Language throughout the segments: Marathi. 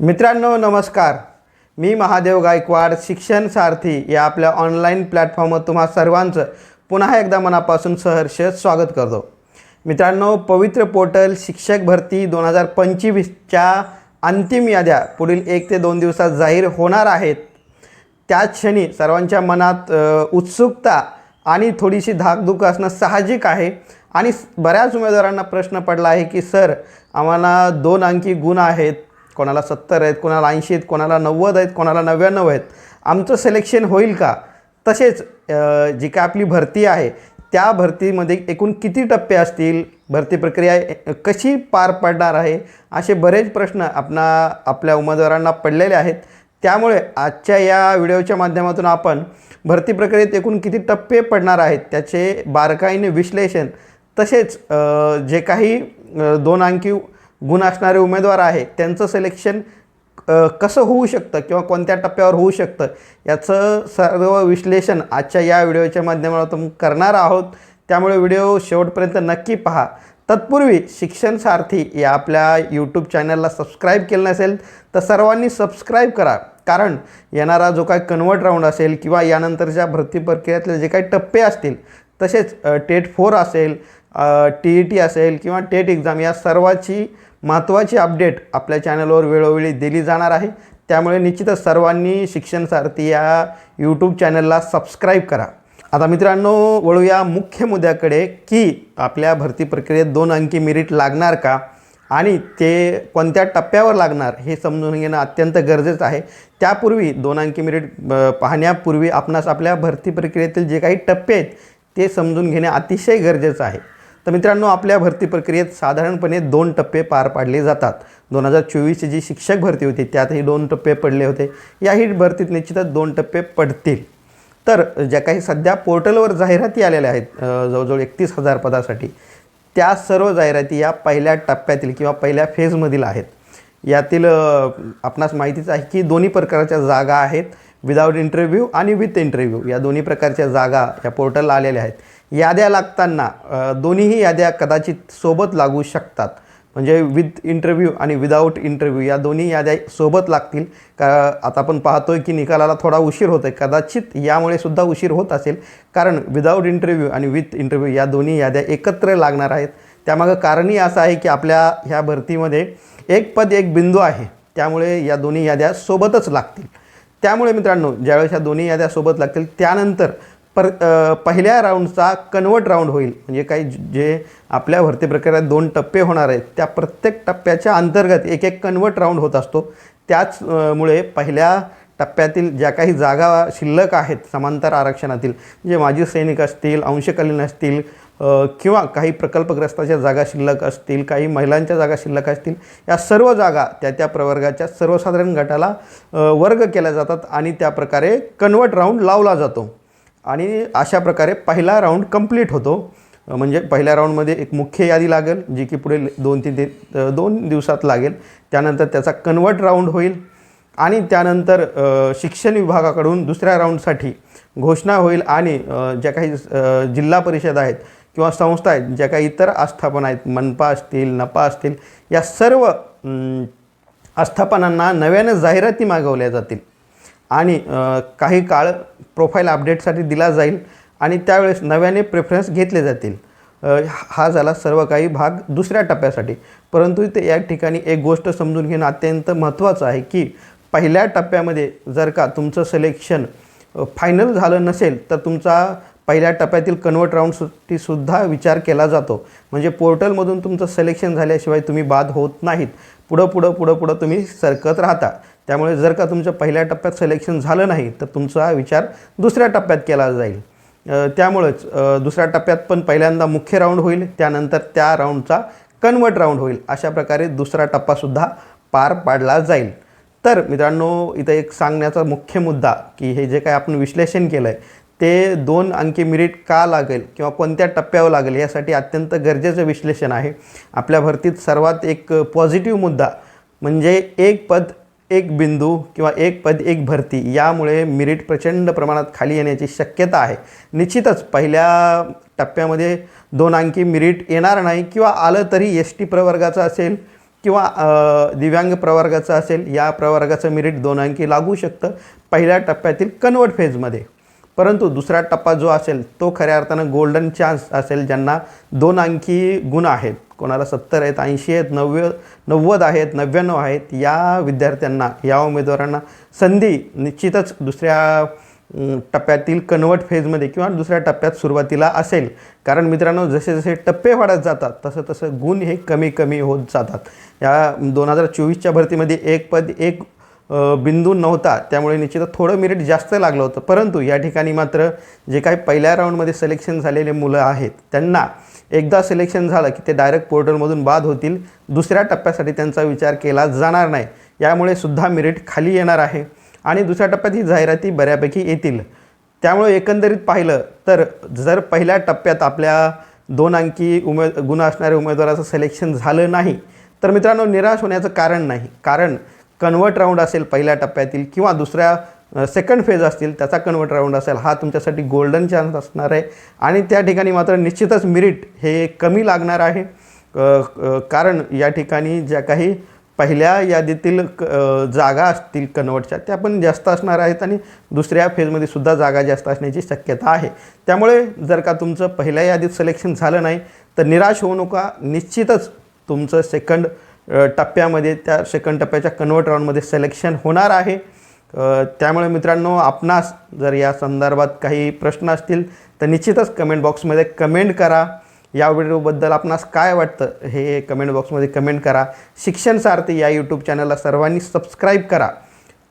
मित्रांनो नमस्कार. मी महादेव गायकवाड शिक्षण सारथी या आपल्या ऑनलाईन प्लॅटफॉर्मवर तुम्हा सर्वांचं पुन्हा एकदा मनापासून सहर्ष स्वागत करतो. मित्रांनो, पवित्र पोर्टल शिक्षक भरती 2025च्या अंतिम याद्या पुढील 1 ते 2 दिवसात जाहीर होणार आहेत. त्याच क्षणी सर्वांच्या मनात उत्सुकता आणि थोडीशी धाकधूक असणं साहजिक आहे. आणि बऱ्याच उमेदवारांना प्रश्न पडला आहे की सर, आम्हाला 2 अंकी गुण आहेत, कोणाला 70 आहेत, कोणाला 80 आहेत, कोणाला 90 आहेत, कोणाला 99 आहेत, आमचं सिलेक्शन होईल का? तसेच जी काय आपली भरती आहे त्या भरतीमध्ये एकूण किती टप्पे असतील, भरती प्रक्रिया कशी पार पडणार आहे, असे बरेच प्रश्न आपल्या उमेदवारांना पडलेले आहेत. त्यामुळे आजच्या या व्हिडिओच्या माध्यमातून आपण भरती प्रक्रियेत एकूण किती टप्पे पडणार आहेत त्याचे बारकाईने विश्लेषण, तसेच जे काही 2 अंकी गुण असणारे उमेदवार आहे त्यांचं सिलेक्शन कसं होऊ शकतं किंवा कोणत्या टप्प्यावर होऊ शकतं याचं सर्व विश्लेषण आजच्या या व्हिडिओच्या माध्यमातून करणार आहोत. त्यामुळे व्हिडिओ शेवटपर्यंत नक्की पहा. तत्पूर्वी शिक्षण सारथी या आपल्या यूट्यूब चॅनलला सबस्क्राईब केलं नसेल तर सर्वांनी सबस्क्राईब करा. कारण येणारा जो काही कन्वर्ट राऊंड असेल किंवा यानंतरच्या भरती प्रक्रियेतले जे काही टप्पे असतील, तसेच टेट 4 असेल, TET असेल किंवा टेट एक्झाम, या सर्वाची महत्त्वाची अपडेट आपल्या चॅनलवर वेळोवेळी दिली जाणार आहे. त्यामुळे निश्चितच सर्वांनी शिक्षण सारथी या यूट्यूब चॅनलला सबस्क्राईब करा. आता मित्रांनो, वळूया मुख्य मुद्द्याकडे की आपल्या भरती प्रक्रियेत 2 अंकी मेरिट लागणार का आणि ते कोणत्या टप्प्यावर लागणार हे समजून घेणं अत्यंत गरजेचं आहे. त्यापूर्वी 2 अंकी मेरिट पाहण्यापूर्वी आपणास आपल्या भरती प्रक्रियेतील जे काही टप्पे आहेत ते समजून घेणे अतिशय गरजेचं आहे. तर मित्रांनो, आपल्या भरती प्रक्रियेत साधारणपणे 2 टप्पे पार पाडले जातात. 2024ची जी शिक्षक भरती होती त्यातही 2 टप्पे पडले होते. याही भरतीत निश्चितच 2 टप्पे पडतील. तर ज्या काही सध्या पोर्टलवर जाहिराती आलेल्या आहेत जवळजवळ 31,000 पदासाठी, त्या सर्व जाहिराती या पहिल्या टप्प्यातील किंवा पहिल्या फेजमधील आहेत. यातील आपणास माहितीच आहे की दोन्ही प्रकारच्या जागा आहेत, विदाऊट इंटरव्ह्यू आणि विथ इंटरव्ह्यू. या दोन्ही प्रकारच्या जागा या पोर्टलला आलेल्या आहेत. याद्या लागताना दोन्हीही याद्या कदाचित सोबत लागू शकतात. म्हणजे विथ इंटरव्ह्यू आणि विदाऊट इंटरव्ह्यू या दोन्ही याद्या सोबत लागतील. आता आपण पाहतोय की निकालाला थोडा उशीर होतो आहे, कदाचित यामुळे सुद्धा उशीर होत असेल. कारण विदाऊट इंटरव्ह्यू आणि विथ इंटरव्ह्यू या दोन्ही याद्या एकत्र लागणार आहेत. त्यामागं कारणही असं आहे की आपल्या ह्या भरतीमध्ये एक पद एक बिंदू आहे, त्यामुळे या दोन्ही याद्या सोबतच लागतील. त्यामुळे मित्रांनो, ज्यावेळेस ह्या दोन्ही याद्या सोबत लागतील त्यानंतर पहिल्या राऊंडचा कन्वर्ट राऊंड होईल. म्हणजे काही जे आपल्या भरती प्रक्रियेत 2 टप्पे होणार आहेत त्या प्रत्येक टप्प्याच्या अंतर्गत एक कन्वर्ट राऊंड होत असतो. त्याचमुळे पहिल्या टप्प्यातील ज्या काही जागा शिल्लक आहेत समांतर आरक्षणातील, जे माजी सैनिक असतील, अंशकालीन असतील किंवा काही प्रकल्पग्रस्ताच्या जागा शिल्लक असतील, काही महिलांच्या जागा शिल्लक असतील, या सर्व जागा त्या प्रवर्गाच्या सर्वसाधारण गटाला वर्ग केल्या जातात आणि त्या प्रकारे कन्वर्ट राऊंड लावला जातो. आणि अशा प्रकारे पहिला राऊंड कंप्लीट होतो. म्हणजे पहिल्या राऊंडमध्ये एक मुख्य यादी लागेल जी की पुढे 2 दिवसात लागेल. त्यानंतर त्याचा कन्वर्ट राऊंड होईल आणि त्यानंतर शिक्षण विभागाकडून दुसऱ्या राऊंडसाठी घोषणा होईल. आणि ज्या काही जिल्हा परिषद आहेत किंवा संस्था आहेत, ज्या काही इतर आस्थापना आहेत, मनपा असतील, नपा असतील, या सर्व आस्थापनांना नव्यानं जाहिराती मागवल्या जातील आणि काही काळ प्रोफाईल अपडेटसाठी दिला जाईल आणि त्यावेळेस नव्याने प्रेफरन्स घेतले जातील. हा झाला सर्व काही भाग दुसऱ्या टप्प्यासाठी. परंतु इथे या ठिकाणी एक गोष्ट समजून घेणं अत्यंत महत्त्वाचं आहे की पहिल्या टप्प्यामध्ये जर का तुमचं सिलेक्शन फायनल झालं नसेल तर तुमचा पहिल्या टप्प्यातील कन्वर्ट राऊंडसाठी सुद्धा विचार केला जातो. म्हणजे पोर्टलमधून तुमचं सिलेक्शन झाल्याशिवाय तुम्ही बाद होत नाहीत. पुढं तुम्ही सरकत राहता. त्यामुळे जर का तुमचं पहिल्या टप्प्यात सिलेक्शन झालं नाही तर तुमचा विचार दुसऱ्या टप्प्यात केला जाईल. त्यामुळेच दुसऱ्या टप्प्यात पण पहिल्यांदा मुख्य राऊंड होईल, त्यानंतर त्या राऊंडचा कन्वर्ट राऊंड होईल. अशा प्रकारे दुसरा टप्पासुद्धा पार पाडला जाईल. तर मित्रांनो, इथं एक सांगण्याचा मुख्य मुद्दा की हे जे काय आपण विश्लेषण केलं आहे ते 2 अंकी मेरिट का लागेल किंवा कोणत्या टप्प्यावर लागेल यासाठी अत्यंत गरजेचं विश्लेषण आहे. आपल्या भरतीत सर्वात एक पॉझिटिव्ह मुद्दा म्हणजे एक पद एक बिंदू किंवा एक पद एक भरती, यामुळे मेरिट प्रचंड प्रमाणात खाली येण्याची शक्यता आहे. निश्चितच पहिल्या टप्प्यामध्ये 2 अंकी मेरिट येणार नाही किंवा आलं तरी ST प्रवर्गाचं असेल किंवा दिव्यांग प्रवर्गाचं असेल, या प्रवर्गाचं मेरिट 2 अंकी लागू शकतं पहिल्या टप्प्यातील कन्वर्ट फेजमध्ये. परंतु दुसरा टप्पा जो असेल तो खऱ्या अर्थानं गोल्डन चान्स असेल, ज्यांना 2 अंकी गुण आहेत, कोणाला 70 आहेत, 80 आहेत, 90 आहेत, 99 आहेत, या विद्यार्थ्यांना, या उमेदवारांना संधी निश्चितच दुसऱ्या टप्प्यातील कन्वर्ट फेजमध्ये किंवा दुसऱ्या टप्प्यात सुरुवातीला असेल. कारण मित्रांनो, जसे जसे टप्पे वाढत जातात तसं तसं गुण हे कमी कमी होत जातात. या 2024च्या भरतीमध्ये एक पद एक बिंदू नव्हता, त्यामुळे निश्चितच थोडं मेरिट जास्त लागलं होतं. परंतु या ठिकाणी मात्र जे काही पहिल्या राऊंडमध्ये सिलेक्शन झालेले मुलं आहेत, त्यांना एकदा सिलेक्शन झालं की ते डायरेक्ट पोर्टलमधून बाद होतील. दुसऱ्या टप्प्यासाठी त्यांचा विचार केला जाणार नाही. यामुळे सुद्धा मेरिट खाली येणार आहे आणि दुसऱ्या टप्प्यात ही जाहिराती बऱ्यापैकी येतील. त्यामुळे एकंदरीत पाहिलं तर जर पहिल्या टप्प्यात आपल्या 2 अंकी गुण असणाऱ्या उमेदवाराचं सिलेक्शन झालं नाही तर मित्रांनो निराश होण्याचं कारण नाही. कारण कन्वर्ट राऊंड असेल पहिल्या टप्प्यातील किंवा दुसऱ्या सेकंड फेज असतील त्याचा कन्वर्ट राऊंड असेल, हा तुमच्यासाठी गोल्डन चान्स असणार आहे. आणि त्या ठिकाणी मात्र निश्चितच मेरिट हे कमी लागणार आहे. कारण या ठिकाणी ज्या काही पहिल्या यादीतील जागा असतील कन्वर्टच्या त्या पण जास्त असणार आहेत आणि दुसऱ्या फेजमध्ये सुद्धा जागा जास्त असण्याची शक्यता आहे. त्यामुळे जर का तुमचं पहिल्या यादीत सिलेक्शन झालं नाही तर निराश होऊ नका. निश्चितच तुमचं सेकंड टप्प्यामध्ये, त्या सेकंड टप्प्याच्या कन्वर्ट राऊंडमध्ये सिलेक्शन होणार आहे. त्यामुळे मित्रांनो, आपणास जर या संदर्भात काही प्रश्न असतील तर निश्चितच कमेंट बॉक्समध्ये कमेंट करा. या व्हिडिओबद्दल आपणास काय वाटतं हे कमेंट बॉक्समध्ये कमेंट करा. शिक्षण सारथी या यूट्यूब चॅनलला सर्वांनी सबस्क्राईब करा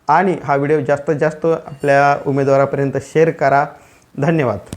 आणि हा व्हिडिओ जास्तीत जास्त आपल्या उमेदवारापर्यंत शेअर करा. धन्यवाद.